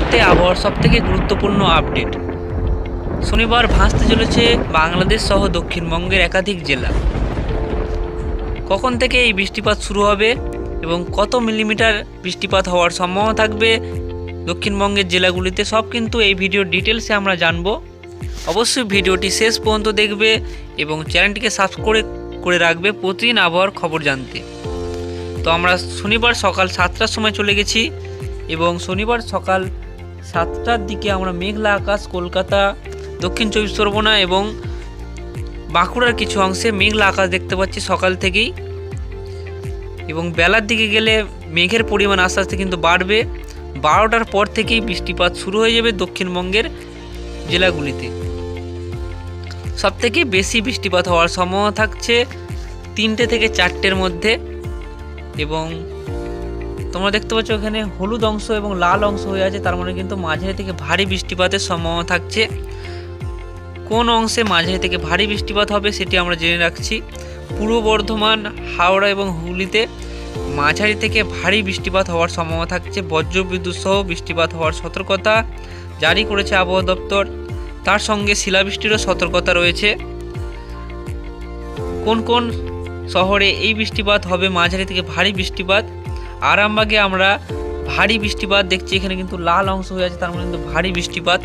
মুহূর্তে আবহাওয়ার সবথেকে গুরুত্বপূর্ণ আপডেট। শনিবার ভাসতে চলেছে বাংলাদেশ সহ দক্ষিণবঙ্গের একাধিক জেলা। কখন থেকে এই বৃষ্টিপাত শুরু হবে এবং কত মিলিমিটার বৃষ্টিপাত হওয়ার সম্ভাবনা থাকবে দক্ষিণবঙ্গের জেলাগুলিতে, সব কিন্তু এই ভিডিওর ডিটেলসে আমরা জানবো। অবশ্যই ভিডিওটি শেষ পর্যন্ত দেখবে এবং চ্যানেলটিকে সাবস্ক্রাইব করে রাখবে প্রতিদিন আবহাওয়ার খবর জানতে। তো আমরা শনিবার সকাল 7টার সময় চলে গেছি এবং শনিবার সকাল 7টার দিকে আমরা মেঘলা আকাশ, কলকাতা, দক্ষিণ চব্বিশ পরগনা এবং বাঁকুড়ার কিছু অংশে মেঘলা আকাশ দেখতে পাচ্ছি সকাল থেকেই। এবং বেলার দিকে গেলে মেঘের পরিমাণ আস্তে আস্তে কিন্তু বাড়বে। 12টার পর থেকেই বৃষ্টিপাত শুরু হয়ে যাবে দক্ষিণবঙ্গের জেলাগুলিতে। সবথেকে বেশি বৃষ্টিপাত হওয়ার সম্ভাবনা থাকছে 3টে থেকে 4টের মধ্যে। এবং তোমরা দেখতে পাচ্ছ এখানে হলুদ অংশ এবং লাল অংশ হয়ে আছে, তার মানে কিন্তু মাঝারি থেকে ভারী বৃষ্টিপাতের সম্ভাবনা থাকছে। কোন অংশে মাঝারি থেকে ভারী বৃষ্টিপাত হবে সেটি আমরা জেনে রাখছি। পূর্ব বর্ধমান, হাওড়া এবং হুগলিতে মাঝারি থেকে ভারী বৃষ্টিপাত হওয়ার সম্ভাবনা থাকছে। বজ্রবিদ্যুৎ সহ বৃষ্টিপাত হওয়ার সতর্কতা জারি করেছে আবহাওয়া দপ্তর। তার সঙ্গে শিলাবৃষ্টিরও সতর্কতা রয়েছে। কোন কোন শহরে এই বৃষ্টিপাত হবে মাঝারি থেকে ভারী বৃষ্টিপাত? আরামবাগে আমরা ভারী বৃষ্টিপাত দেখছি, এখানে কিন্তু লাল অংশ হয়ে আছে, তার মানে কিন্তু ভারী বৃষ্টিপাত।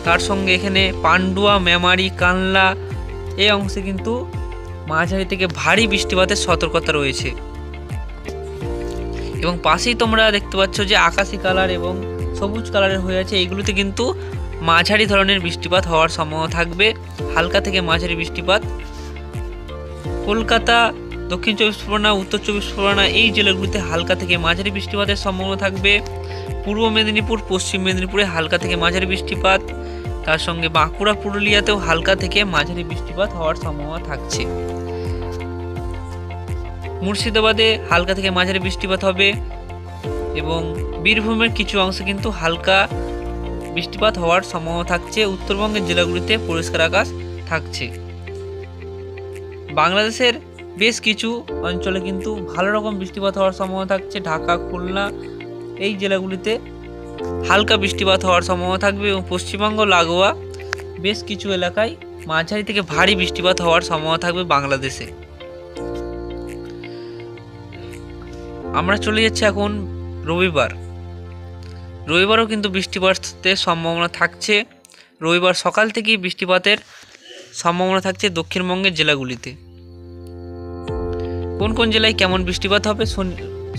তার সঙ্গে এখানে পান্ডুয়া, মেমারি, কানলা এই অংশে কিন্তু মাঝারি থেকে ভারী বৃষ্টিপাতের সতর্কতা রয়েছে। এবং পাশেই তোমরা দেখতে পাচ্ছ যে আকাশি কালার এবং সবুজ কালারের হয়ে আছে, এইগুলোতে কিন্তু মাঝারি ধরনের বৃষ্টিপাত হওয়ার সম্ভাবনা থাকবে, হালকা থেকে মাঝারি বৃষ্টিপাত। কলকাতা, দক্ষিণ চব্বিশ পরগনা, উত্তর চব্বিশ পরগনা এই জেলাগুলিতে হালকা থেকে মাঝারি বৃষ্টিপাতের সম্ভাবনা থাকবে। পূর্ব মেদিনীপুর, পশ্চিম মেদিনীপুরে হালকা থেকে মাঝারি বৃষ্টিপাত। তার সঙ্গে বাঁকুড়া, পুরুলিয়াতেও হালকা থেকে মাঝারি বৃষ্টিপাত হওয়ার সম্ভাবনা থাকছে। মুর্শিদাবাদে হালকা থেকে মাঝারি বৃষ্টিপাত হবে এবং বীরভূমের কিছু অংশে কিন্তু হালকা বৃষ্টিপাত হওয়ার সম্ভাবনা থাকছে। উত্তরবঙ্গের জেলাগুলিতে পরিষ্কার আকাশ থাকছে। বাংলাদেশের বেশ কিছু অঞ্চলে কিন্তু ভালো রকম বৃষ্টিপাত হওয়ার সম্ভাবনা থাকছে। ঢাকা, খুলনা এই জেলাগুলিতে হালকা বৃষ্টিপাত হওয়ার সম্ভাবনা থাকবে এবং পশ্চিমবঙ্গ লাগোয়া বেশ কিছু এলাকায় মাঝারি থেকে ভারী বৃষ্টিপাত হওয়ার সম্ভাবনা থাকবে বাংলাদেশে। আমরা চলে যাচ্ছি এখন রবিবারও কিন্তু বৃষ্টিপাতের সম্ভাবনা থাকছে। রবিবার সকাল থেকেই বৃষ্টিপাতের সম্ভাবনা থাকছে দক্ষিণবঙ্গের জেলাগুলিতে। কোন কোন জেলায় কেমন বৃষ্টিপাত হবে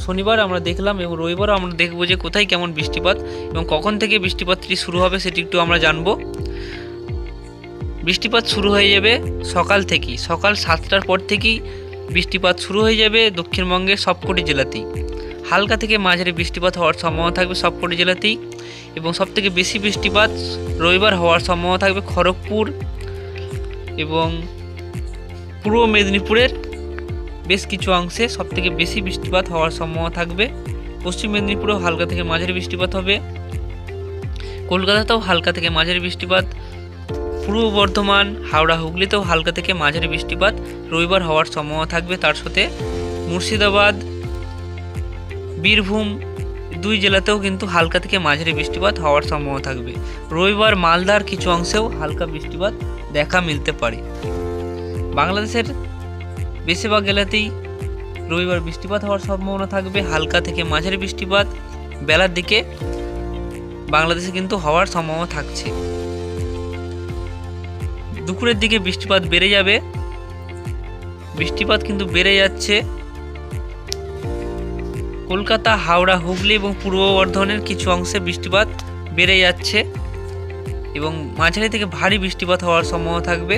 শনিবার আমরা দেখলাম এবং রবিবারও আমরা দেখব যে কোথায় কেমন বৃষ্টিপাত এবং কখন থেকে বৃষ্টিপাতটি শুরু হবে সেটি একটু আমরা জানব। বৃষ্টিপাত শুরু হয়ে যাবে সকাল থেকেই, সকাল 7টার পর থেকেই বৃষ্টিপাত শুরু হয়ে যাবে দক্ষিণবঙ্গের সবকটি জেলাতেই। হালকা থেকে মাঝারি বৃষ্টিপাত হওয়ার সম্ভাবনা থাকবে সবকটি জেলাতেই এবং সবথেকে বেশি বৃষ্টিপাত রবিবার হওয়ার সম্ভাবনা থাকবে খড়গপুর এবং পূর্ব মেদিনীপুরের বেশ কিছু অংশে সবথেকে বেশি বৃষ্টিপাত হওয়ার সম্ভাবনা থাকবে। পশ্চিম মেদিনীপুরেও হালকা থেকে মাঝারি বৃষ্টিপাত হবে। কলকাতাতেও হালকা থেকে মাঝারি বৃষ্টিপাত। পূর্ব বর্ধমান, হাওড়া, হুগলিতেও হালকা থেকে মাঝারি বৃষ্টিপাত রবিবার হওয়ার সম্ভাবনা থাকবে। তার সাথে মুর্শিদাবাদ, বীরভূম দুই জেলাতেও কিন্তু হালকা থেকে মাঝারি বৃষ্টিপাত হওয়ার সম্ভাবনা থাকবে। রবিবার মালদার কিছু অংশেও হালকা বৃষ্টিপাত দেখা মিলতে পারে। বাংলাদেশের বেশিরভাগ জেলাতেই রবিবার বৃষ্টিপাত হওয়ার সম্ভাবনা থাকবে, হালকা থেকে মাঝারি বৃষ্টিপাত বেলার দিকে বাংলাদেশে কিন্তু হওয়ার সম্ভাবনা থাকছে। দুপুরের দিকে বৃষ্টিপাত বেড়ে যাবে, বৃষ্টিপাত কিন্তু বেড়ে যাচ্ছে। কলকাতা, হাওড়া, হুগলি এবং পূর্ব বর্ধমানের কিছু অংশে বৃষ্টিপাত বেড়ে যাচ্ছে এবং মাঝারি থেকে ভারী বৃষ্টিপাত হওয়ার সম্ভাবনা থাকবে।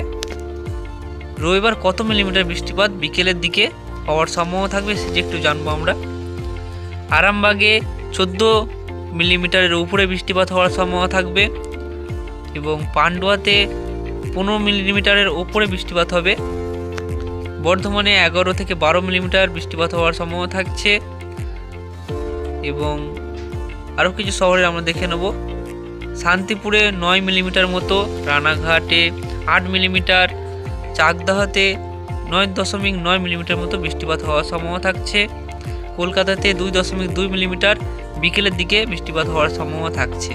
রবিবার কত মিলিমিটার বৃষ্টিপাত বিকেলের দিকে হওয়ার সম্ভাবনা থাকবে সেটি একটু জানবো আমরা। আরামবাগে 14 মিলিমিটারের উপরে বৃষ্টিপাত হওয়ার সম্ভাবনা থাকবে এবং পান্ডুয়াতে 15 মিলিমিটারের উপরে বৃষ্টিপাত হবে। বর্ধমানে 11 থেকে 12 মিলিমিটার বৃষ্টিপাত হওয়ার সম্ভাবনা থাকছে এবং আরও কিছু শহরে আমরা দেখে নেব। শান্তিপুরে 9 মিলিমিটার মতো, রানাঘাটে 8 মিলিমিটার, চাকদাহতে 9.9 মিলিমিটার মতো বৃষ্টিপাত হওয়ার সম্ভাবনা থাকছে। কলকাতাতে 2.2 মিলিমিটার বিকেলের দিকে বৃষ্টিপাত হওয়ার সম্ভাবনা থাকছে।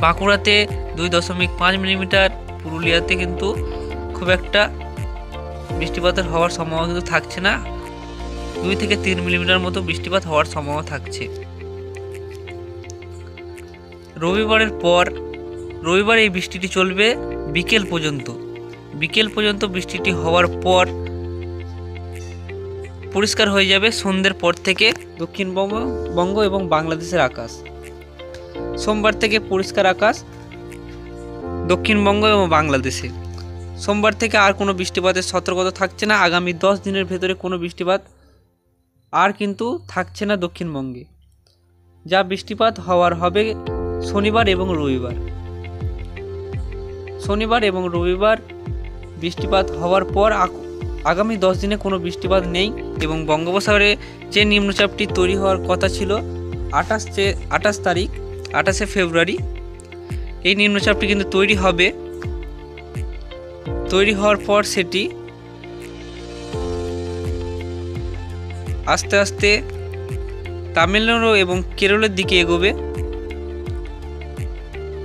বাঁকুড়াতে 2.5 মিলিমিটার, পুরুলিয়াতে কিন্তু খুব একটা বৃষ্টিপাতের হওয়ার সম্ভাবনা কিন্তু থাকছে না, 2 থেকে 3 মিলিমিটার মতো বৃষ্টিপাত হওয়ার সম্ভাবনা থাকছে। রবিবারের পর, রবিবার এই বৃষ্টিটি চলবে বিকেল পর্যন্ত। বিকেল পর্যন্ত বৃষ্টিটি হওয়ার পর পরিষ্কার হয়ে যাবে সন্ধ্যের পর থেকে দক্ষিণবঙ্গ এবং বাংলাদেশের আকাশ। সোমবার থেকে পরিষ্কার আকাশ দক্ষিণবঙ্গ এবং বাংলাদেশে। সোমবার থেকে আর কোনো বৃষ্টিপাতের সতর্কতা থাকছে না। আগামী 10 দিনের ভেতরে কোনো বৃষ্টিপাত আর কিন্তু থাকছে না দক্ষিণবঙ্গে। যা বৃষ্টিপাত হওয়ার হবে শনিবার এবং রবিবার। শনিবার এবং রবিবার বৃষ্টিপাত হওয়ার পর আগামী 10 দিনে কোনো বৃষ্টিপাত নেই এবং বঙ্গোপসাগরে যে নিম্নচাপটি তৈরি হওয়ার কথা ছিল 28 ফেব্রুয়ারি, এই নিম্নচাপটি কিন্তু তৈরি হবে। তৈরি হওয়ার পর সেটি আস্তে আস্তে তামিলনাড়ু এবং কেরলের দিকে এগোবে।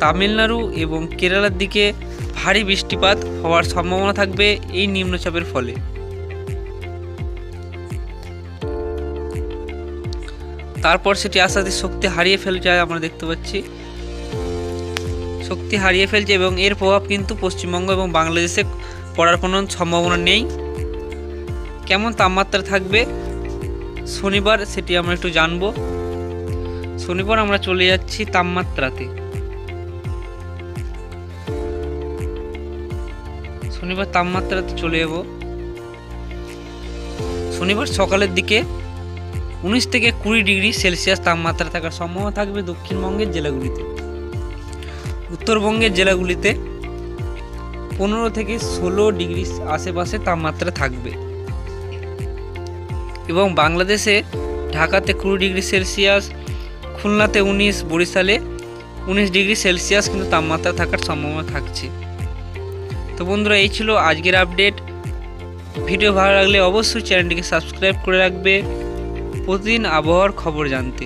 তামিলনাড়ু এবং কেরালার দিকে ভারী বৃষ্টিপাত হওয়ার সম্ভাবনা থাকবে এই নিম্নচাপের ফলে। তারপর সেটি আস্তে আস্তে শক্তি হারিয়ে ফেলছে, আমরা দেখতে পাচ্ছি শক্তি হারিয়ে ফেলছে এবং এর প্রভাব কিন্তু পশ্চিমবঙ্গ এবং বাংলাদেশে পড়ার কোনো সম্ভাবনা নেই। কেমন তাপমাত্রা থাকবে শনিবার সেটি আমরা একটু জানব। শনিবার আমরা চলে যাচ্ছি তাপমাত্রাতে। শনিবার তাপমাত্রাতে চলে যাব। শনিবার সকালের দিকে 19 থেকে 20 ডিগ্রি সেলসিয়াস তাপমাত্রা থাকার সম্ভাবনা থাকবে দক্ষিণবঙ্গের জেলাগুলিতে। উত্তরবঙ্গের জেলাগুলিতে 15 থেকে 16 ডিগ্রি আশেপাশে তাপমাত্রা থাকবে এবং বাংলাদেশে ঢাকাতে 20 ডিগ্রি সেলসিয়াস, খুলনাতে 19, বরিশালে 19 ডিগ্রি সেলসিয়াস কিন্তু তাপমাত্রা থাকার সম্ভাবনা থাকছে। তো বন্ধুরা, এই ছিল আজকের আপডেট। ভিডিও ভালো লাগলে অবশ্যই চ্যানেলটিকে সাবস্ক্রাইব করে রাখবে প্রতিদিন আবহাওয়ার খবর জানতে।